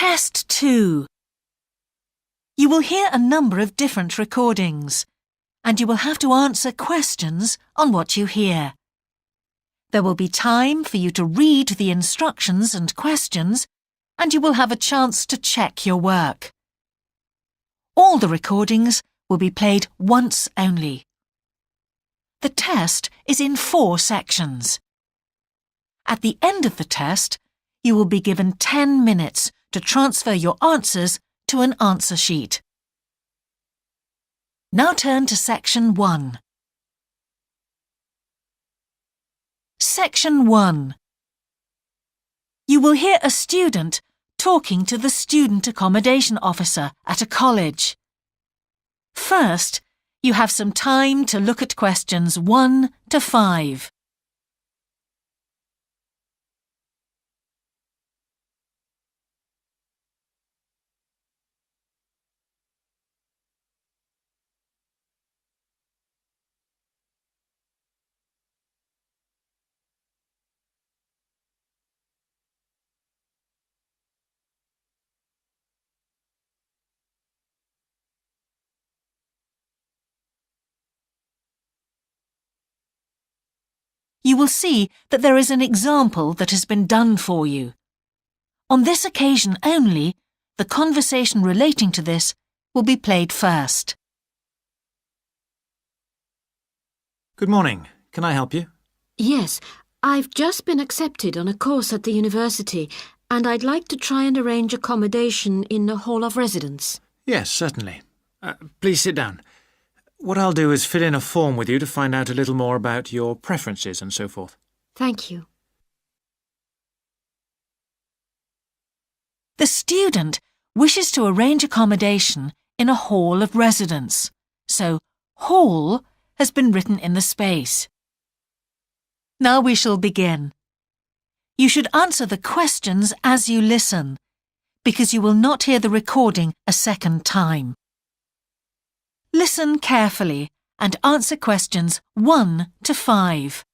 Test 2. You will hear a number of different recordings, and you will have to answer questions on what you hear. There will be time for you to read the instructions and questions, and you will have a chance to check your work. All the recordings will be played once only. The test is in 4 sections. At the end of the test, you will be given 10 minutes to transfer your answers to an answer sheet. Now turn to Section 1. Section 1. You will hear a student talking to the student accommodation officer at a college. First, you have some time to look at questions 1 to 5. You will see that there is an example that has been done for you. On this occasion only, the conversation relating to this will be played first. Good morning. Can I help you? Yes, I've just been accepted on a course at the university and I'd like to try and arrange accommodation in a hall of residence. Yes, certainly. Please sit down. What I'll do is fill in a form with you to find out a little more about your preferences and so forth. Thank you. The student wishes to arrange accommodation in a hall of residence, so hall has been written in the space. Now we shall begin. You should answer the questions as you listen, because you will not hear the recording a second time. Listen carefully and answer questions 1 to 5.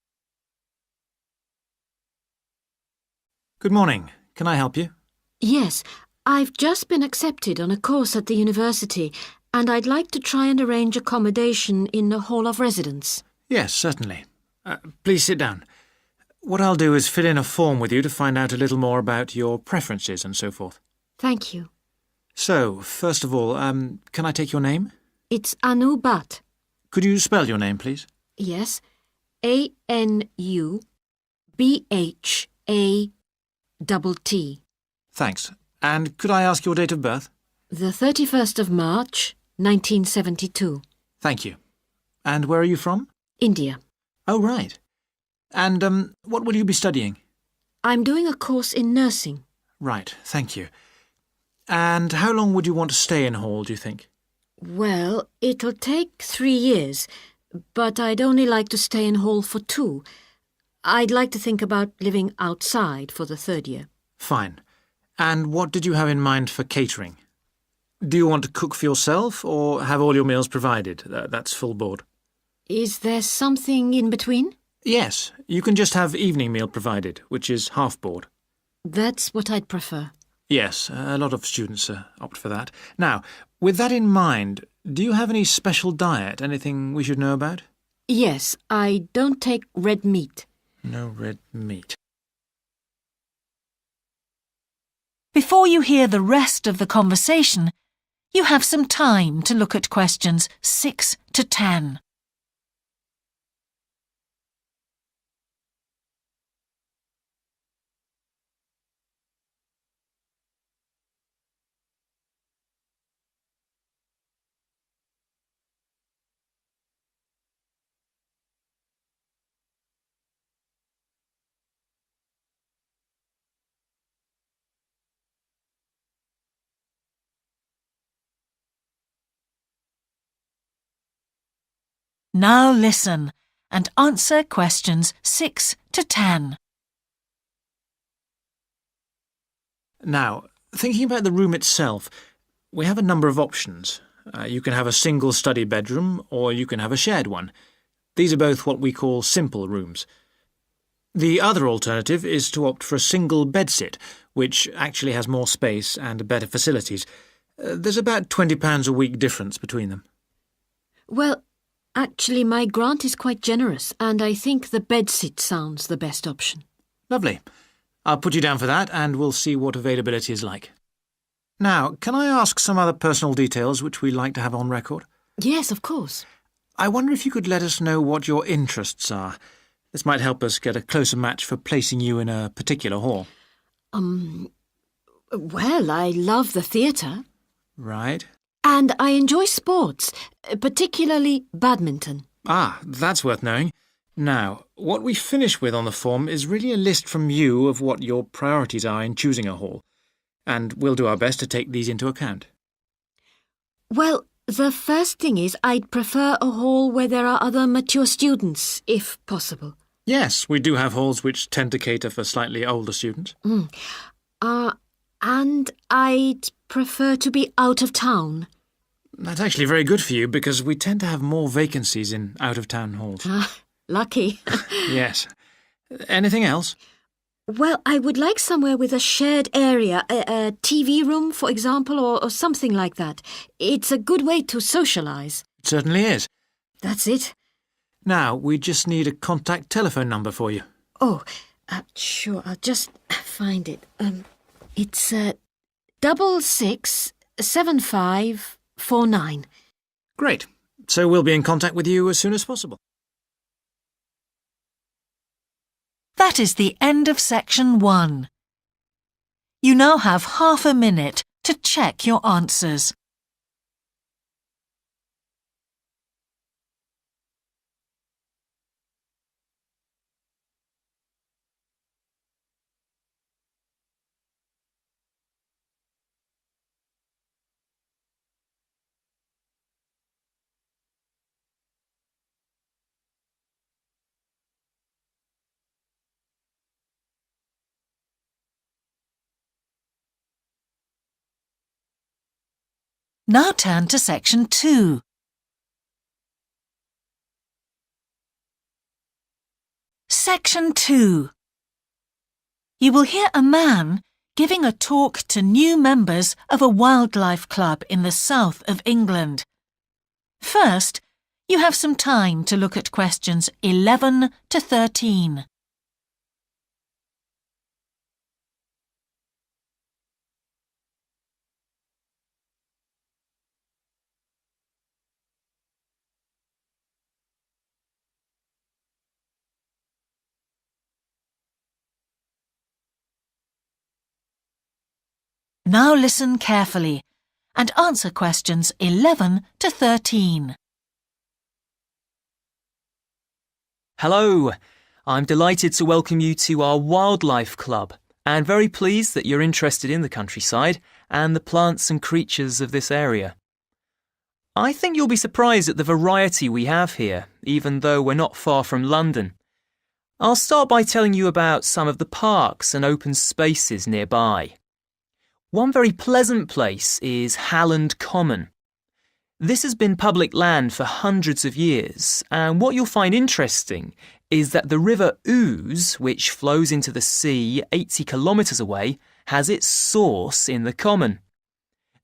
Good morning. Can I help you? Yes, I've just been accepted on a course at the university and I'd like to try and arrange accommodation in a hall of residence. Yes, certainly. Please sit down. What I'll do is fill in a form with you to find out a little more about your preferences and so forth. Thank you. So, first of all, can I take your name? It's Anu Bhatt. Could you spell your name, please? Yes, ANUBHATT. Thanks. And could I ask your date of birth? The 31st of March, 1972. Thank you. And where are you from? India. Oh, right. And what will you be studying? I'm doing a course in nursing. Right, thank you. And how long would you want to stay in hall, do you think? Well, it'll take 3 years, but I'd only like to stay in hall for 2. I'd like to think about living outside for the 3rd year. Fine. And what did you have in mind for catering? Do you want to cook for yourself or have all your meals provided? That's full board. Is there something in between? Yes, you can just have evening meal provided, which is half board. That's what I'd prefer. Yes, a lot of students opt for that. Now, with that in mind, do you have any special diet, anything we should know about? Yes, I don't take red meat. No red meat. Before you hear the rest of the conversation, you have some time to look at questions 6 to 10. Now listen and answer questions 6 to 10. Now, thinking about the room itself, we have a number of options. You can have a single study bedroom or you can have a shared one. These are both what we call simple rooms. The other alternative is to opt for a single bedsit, which actually has more space and better facilities. There's about £20 a week difference between them. Well, actually my grant is quite generous and I think the bedsit sounds the best option. Lovely. I'll put you down for that and we'll see what availability is like. Now, can I ask some other personal details which we like to have on record? Yes, of course. I wonder if you could let us know what your interests are. This might help us get a closer match for placing you in a particular hall. Well, I love the theatre. Right. And I enjoy sports, particularly badminton. Ah, that's worth knowing. Now, what we finish with on the form is really a list from you of what your priorities are in choosing a hall, and we'll do our best to take these into account. Well, the first thing is I'd prefer a hall where there are other mature students, if possible. Yes, we do have halls which tend to cater for slightly older students. And I'd prefer to be out of town. That's actually very good for you because we tend to have more vacancies in out-of-town halls. Lucky. Yes. Anything else? Well, I would like somewhere with a shared area, a TV room, for example, or something like that. It's a good way to socialise. It certainly is. That's it. Now, we just need a contact telephone number for you. Oh, sure, I'll just find it. It's 667549. Great. So we'll be in contact with you as soon as possible. That is the end of section 1. You now have half a minute to check your answers. Now turn to section 2. Section 2. You will hear a man giving a talk to new members of a wildlife club in the south of England. First, you have some time to look at questions 11 to 13. Now listen carefully and answer questions 11 to 13. Hello, I'm delighted to welcome you to our wildlife club and very pleased that you're interested in the countryside and the plants and creatures of this area. I think you'll be surprised at the variety we have here, even though we're not far from London. I'll start by telling you about some of the parks and open spaces nearby. One very pleasant place is Halland Common. This has been public land for hundreds of years, and what you'll find interesting is that the River Ouse, which flows into the sea 80 kilometres away, has its source in the common.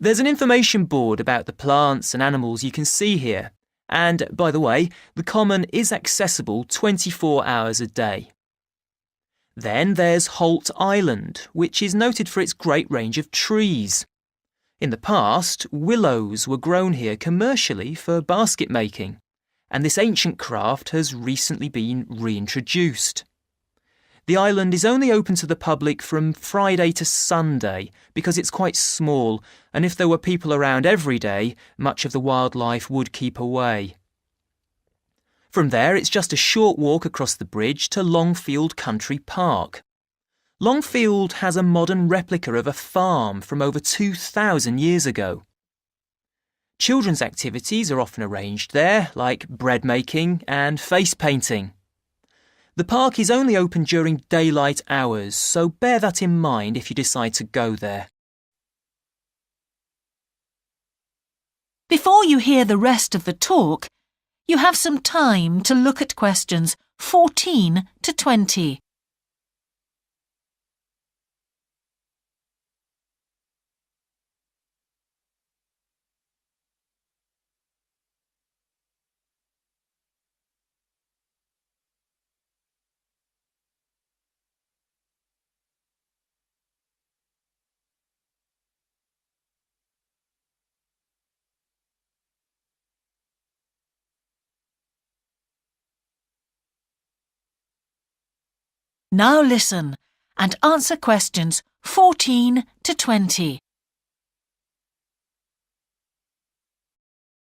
There's an information board about the plants and animals you can see here, and, by the way, the common is accessible 24 hours a day. Then there's Holt Island, which is noted for its great range of trees. In the past, willows were grown here commercially for basket making, and this ancient craft has recently been reintroduced. The island is only open to the public from Friday to Sunday because it's quite small, and if there were people around every day, much of the wildlife would keep away. From there, it's just a short walk across the bridge to Longfield Country Park. Longfield has a modern replica of a farm from over 2,000 years ago. Children's activities are often arranged there, like bread making and face painting. The park is only open during daylight hours, so bear that in mind if you decide to go there. Before you hear the rest of the talk, you have some time to look at questions 14 to 20. Now listen and answer questions 14 to 20.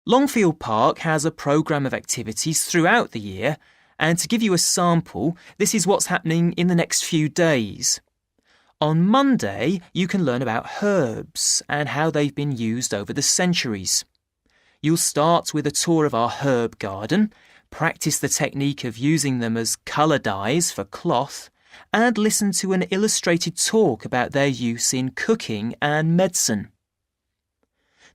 Longfield Park has a programme of activities throughout the year, and to give you a sample, this is what's happening in the next few days. On Monday, you can learn about herbs and how they've been used over the centuries. You'll start with a tour of our herb garden, practice the technique of using them as colour dyes for cloth, and listen to an illustrated talk about their use in cooking and medicine.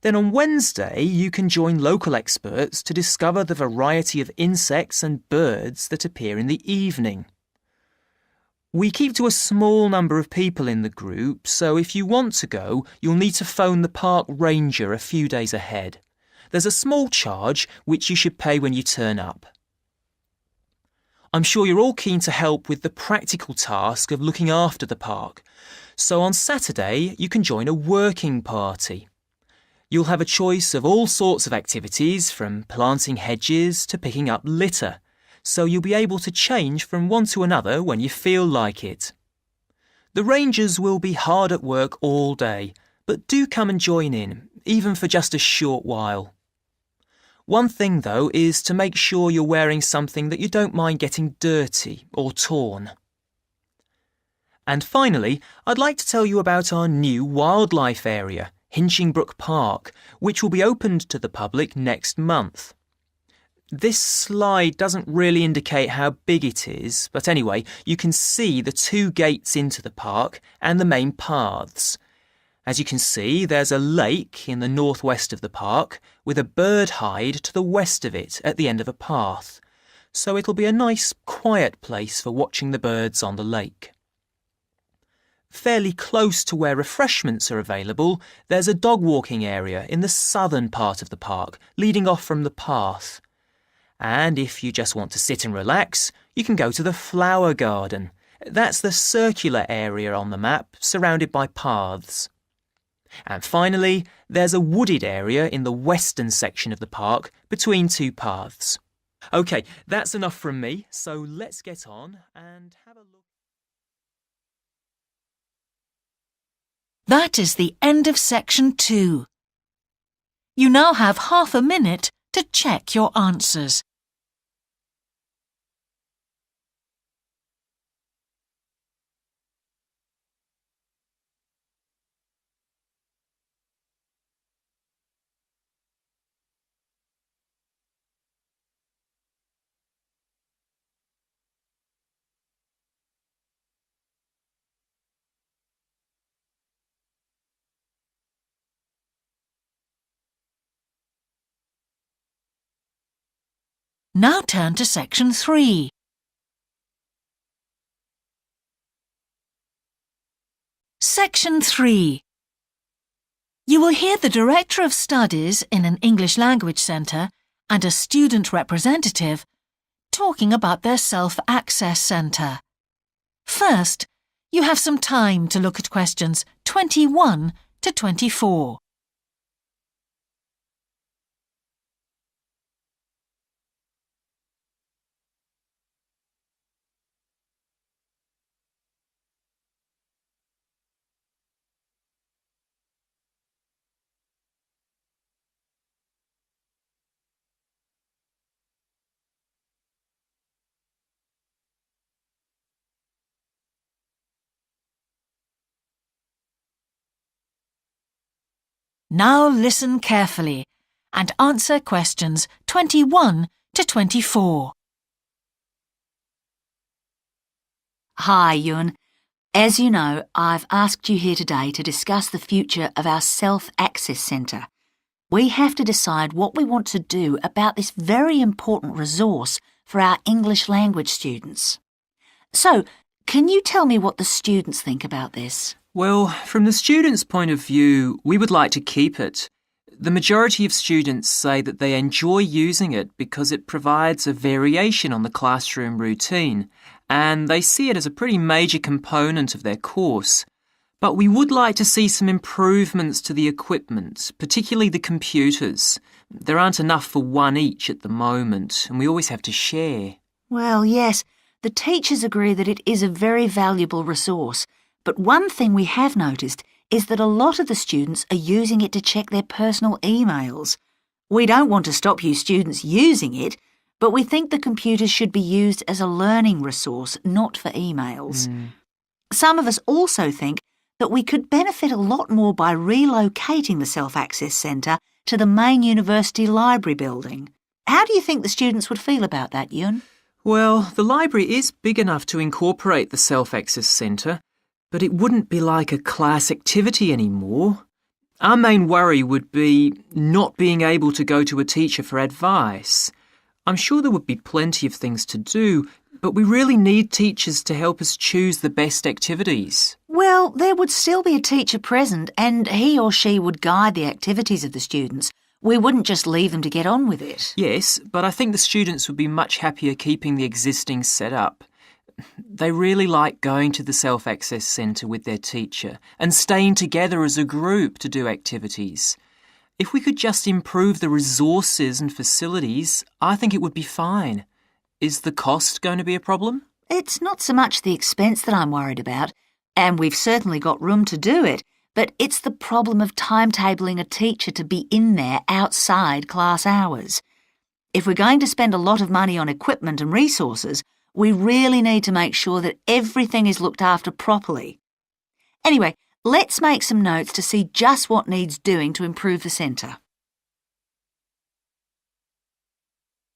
Then on Wednesday, you can join local experts to discover the variety of insects and birds that appear in the evening. We keep to a small number of people in the group, so if you want to go, you'll need to phone the park ranger a few days ahead. There's a small charge which you should pay when you turn up. I'm sure you're all keen to help with the practical task of looking after the park, so on Saturday you can join a working party. You'll have a choice of all sorts of activities, from planting hedges to picking up litter, so you'll be able to change from one to another when you feel like it. The rangers will be hard at work all day, but do come and join in, even for just a short while. One thing, though, is to make sure you're wearing something that you don't mind getting dirty or torn. And finally, I'd like to tell you about our new wildlife area, Hinchingbrook Park, which will be opened to the public next month. This slide doesn't really indicate how big it is, but anyway, you can see the 2 gates into the park and the main paths. As you can see, there's a lake in the northwest of the park with a bird hide to the west of it at the end of a path, so it'll be a nice, quiet place for watching the birds on the lake. Fairly close to where refreshments are available, there's a dog walking area in the southern part of the park, leading off from the path. And if you just want to sit and relax, you can go to the flower garden. That's the circular area on the map, surrounded by paths. And finally, there's a wooded area in the western section of the park, between 2 paths. OK, that's enough from me, so let's get on and have a look. That is the end of section 2. You now have half a minute to check your answers. Now turn to section 3. Section 3. You will hear the Director of Studies in an English Language Centre and a student representative talking about their Self-Access Centre. First, you have some time to look at questions 21 to 24. Now listen carefully and answer questions 21 to 24. Hi, Ewan. As you know, I've asked you here today to discuss the future of our Self-Access Centre. We have to decide what we want to do about this very important resource for our English language students. So, can you tell me what the students think about this? Well, from the students' point of view, we would like to keep it. The majority of students say that they enjoy using it because it provides a variation on the classroom routine, and they see it as a pretty major component of their course. But we would like to see some improvements to the equipment, particularly the computers. There aren't enough for one each at the moment, and we always have to share. Well, yes, The teachers agree that it is a very valuable resource, but one thing we have noticed is that a lot of the students are using it to check their personal emails. We don't want to stop you students using it, but we think the computers should be used as a learning resource, not for emails. Some of us also think that we could benefit a lot more by relocating the Self-Access Centre to the main university library building. How do you think the students would feel about that, Yun? Well, the library is big enough to incorporate the Self-Access Centre, but it wouldn't be like a class activity anymore. Our main worry would be not being able to go to a teacher for advice. I'm sure there would be plenty of things to do, but we really need teachers to help us choose the best activities. Well, there would still be a teacher present and he or she would guide the activities of the students. We wouldn't just leave them to get on with it. Yes, but I think the students would be much happier keeping the existing setup. They really like going to the Self-Access Centre with their teacher and staying together as a group to do activities. If we could just improve the resources and facilities, I think it would be fine. Is the cost going to be a problem? It's not so much the expense that I'm worried about, and we've certainly got room to do it, but it's the problem of timetabling a teacher to be in there outside class hours. If we're going to spend a lot of money on equipment and resources, we really need to make sure that everything is looked after properly. Anyway, let's make some notes to see just what needs doing to improve the centre.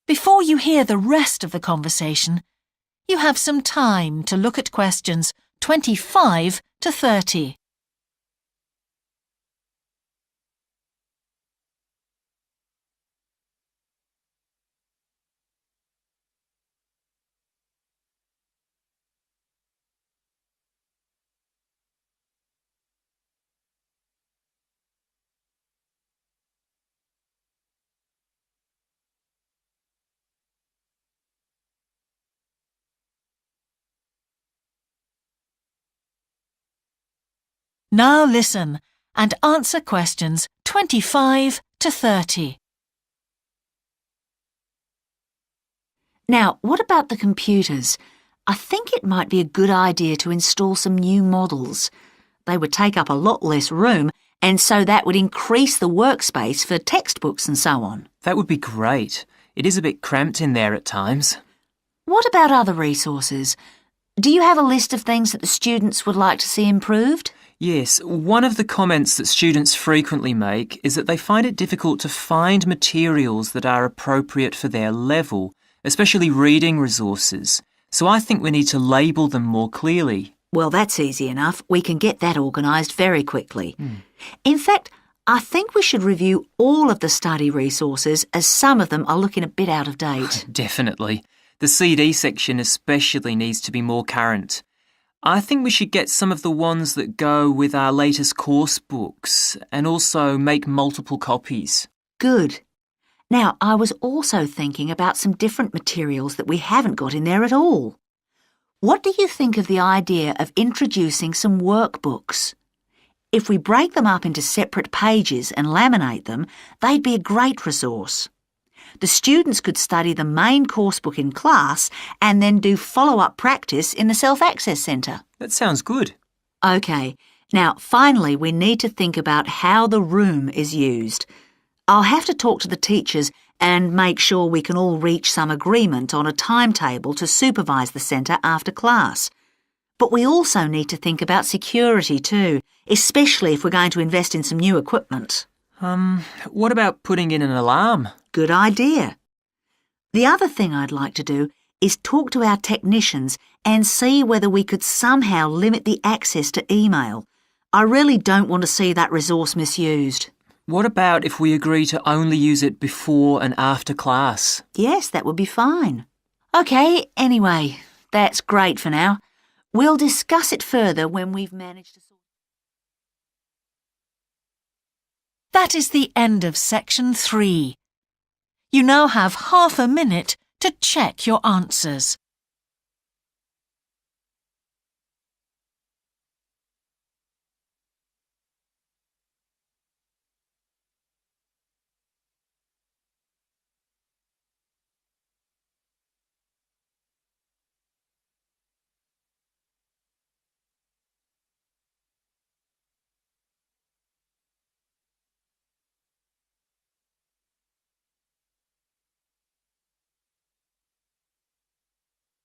Before you hear the rest of the conversation, you have some time to look at questions 25 to 30. Now listen and answer questions 25 to 30. Now, what about the computers? I think it might be a good idea to install some new models. They would take up a lot less room, and so that would increase the workspace for textbooks and so on. That would be great. It is a bit cramped in there at times. What about other resources? Do you have a list of things that the students would like to see improved? Yes, one of the comments that students frequently make is that they find it difficult to find materials that are appropriate for their level, especially reading resources. So I think we need to label them more clearly. Well, that's easy enough. We can get that organised very quickly. In fact, I think we should review all of the study resources as some of them are looking a bit out of date. Definitely. The CD section especially needs to be more current. I think we should get some of the ones that go with our latest course books and also make multiple copies. Good. Now, I was also thinking about some different materials that we haven't got in there at all. What do you think of the idea of introducing some workbooks? If we break them up into separate pages and laminate them, they'd be a great resource. The students could study the main course book in class and then do follow-up practice in the Self-Access Centre. That sounds good. OK, now finally we need to think about how the room is used. I'll have to talk to the teachers and make sure we can all reach some agreement on a timetable to supervise the centre after class. But we also need to think about security too, especially if we're going to invest in some new equipment. What about putting in an alarm? Good idea. The other thing I'd like to do is talk to our technicians and see whether we could somehow limit the access to email. I really don't want to see that resource misused. What about if we agree to only use it before and after class? Yes, that would be fine. OK, anyway, that's great for now. We'll discuss it further when we've managed to sort. That is the end of section 3. You now have half a minute to check your answers.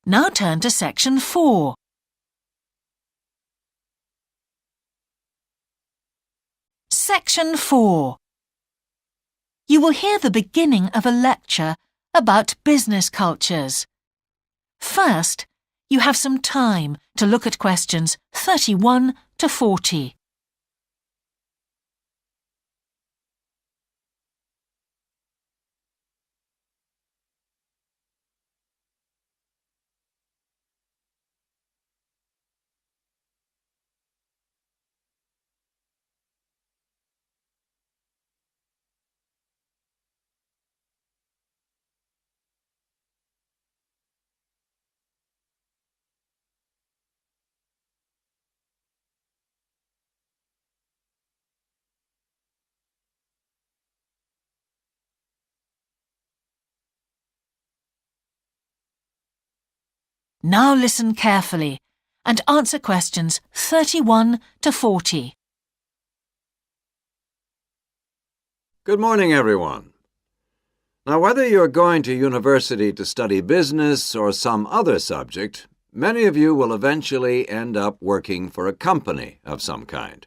Now turn to section 4. Section 4. You will hear the beginning of a lecture about business cultures. First, you have some time to look at questions 31 to 40. Now listen carefully and answer questions 31 to 40. Good morning, everyone. Now, whether you're going to university to study business or some other subject, many of you will eventually end up working for a company of some kind.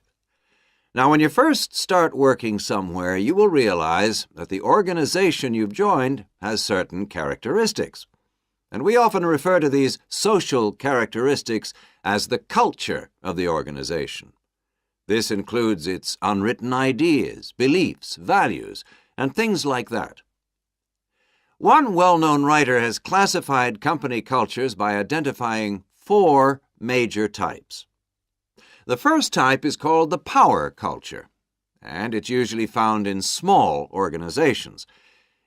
Now, when you first start working somewhere, you will realize that the organization you've joined has certain characteristics. And we often refer to these social characteristics as the culture of the organization. This includes its unwritten ideas, beliefs, values, and things like that. One well-known writer has classified company cultures by identifying 4 major types. The first type is called the power culture, and it's usually found in small organizations.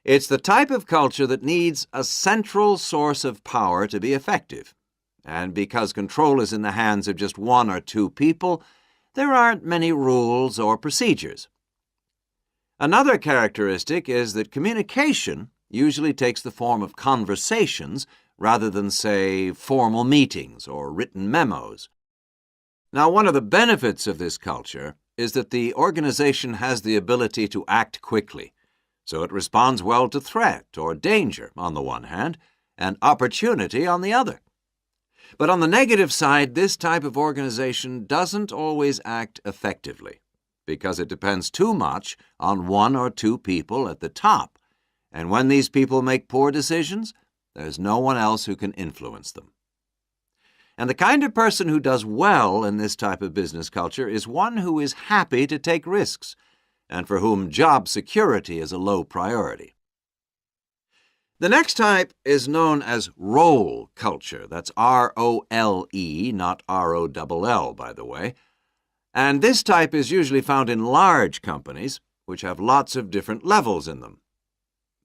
It's the type of culture that needs a central source of power to be effective. And because control is in the hands of just 1 or 2 people, there aren't many rules or procedures. Another characteristic is that communication usually takes the form of conversations rather than, say, formal meetings or written memos. Now, one of the benefits of this culture is that the organization has the ability to act quickly. So it responds well to threat or danger on the one hand, and opportunity on the other. But on the negative side, this type of organization doesn't always act effectively because it depends too much on 1 or 2 people at the top. And when these people make poor decisions, there's no one else who can influence them. And the kind of person who does well in this type of business culture is one who is happy to take risks, and for whom job security is a low priority. The next type is known as role culture. That's R-O-L-E, not R-O-L-L, by the way. And this type is usually found in large companies, which have lots of different levels in them.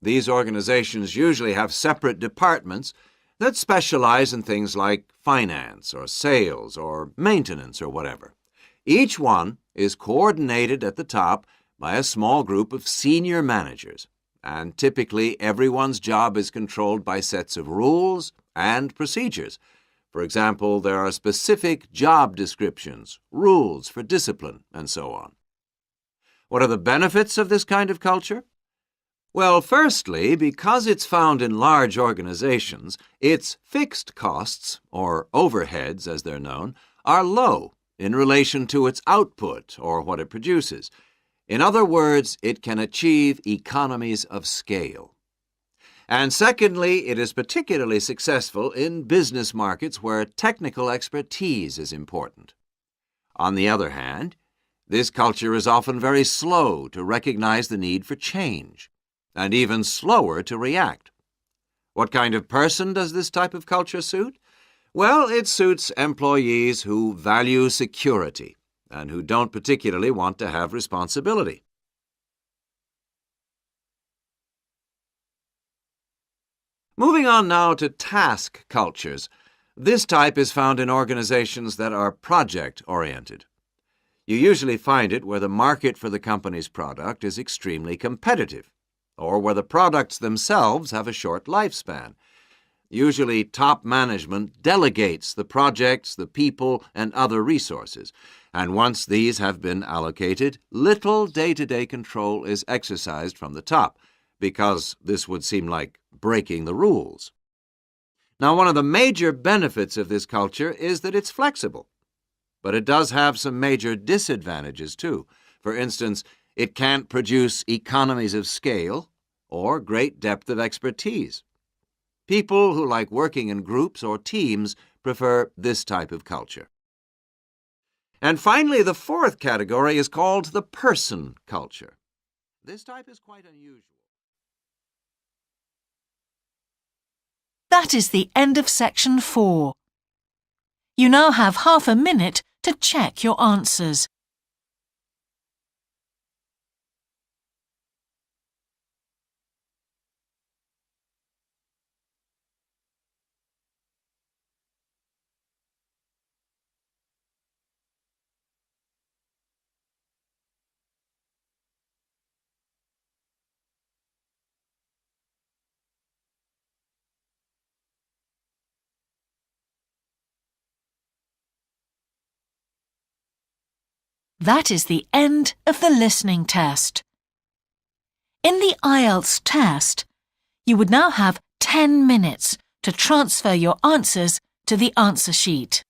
These organizations usually have separate departments that specialize in things like finance or sales or maintenance or whatever. Each one is coordinated at the top by a small group of senior managers, and typically everyone's job is controlled by sets of rules and procedures. For example, there are specific job descriptions, rules for discipline, and so on. What are the benefits of this kind of culture? Well, firstly, because it's found in large organizations, its fixed costs, or overheads as they're known, are low in relation to its output or what it produces. In other words, it can achieve economies of scale. And secondly, it is particularly successful in business markets where technical expertise is important. On the other hand, this culture is often very slow to recognize the need for change, and even slower to react. What kind of person does this type of culture suit? Well, it suits employees who value security and who don't particularly want to have responsibility. Moving on now to task cultures. This type is found in organizations that are project-oriented. You usually find it where the market for the company's product is extremely competitive, or where the products themselves have a short lifespan. Usually, top management delegates the projects, the people, and other resources, and once these have been allocated, little day-to-day control is exercised from the top, because this would seem like breaking the rules. Now, one of the major benefits of this culture is that it's flexible. But it does have some major disadvantages, too. For instance, it can't produce economies of scale or great depth of expertise. People who like working in groups or teams prefer this type of culture. And finally, the fourth category is called the person culture. This type is quite unusual. That is the end of section 4. You now have half a minute to check your answers. That is the end of the listening test. In the IELTS test, you would now have 10 minutes to transfer your answers to the answer sheet.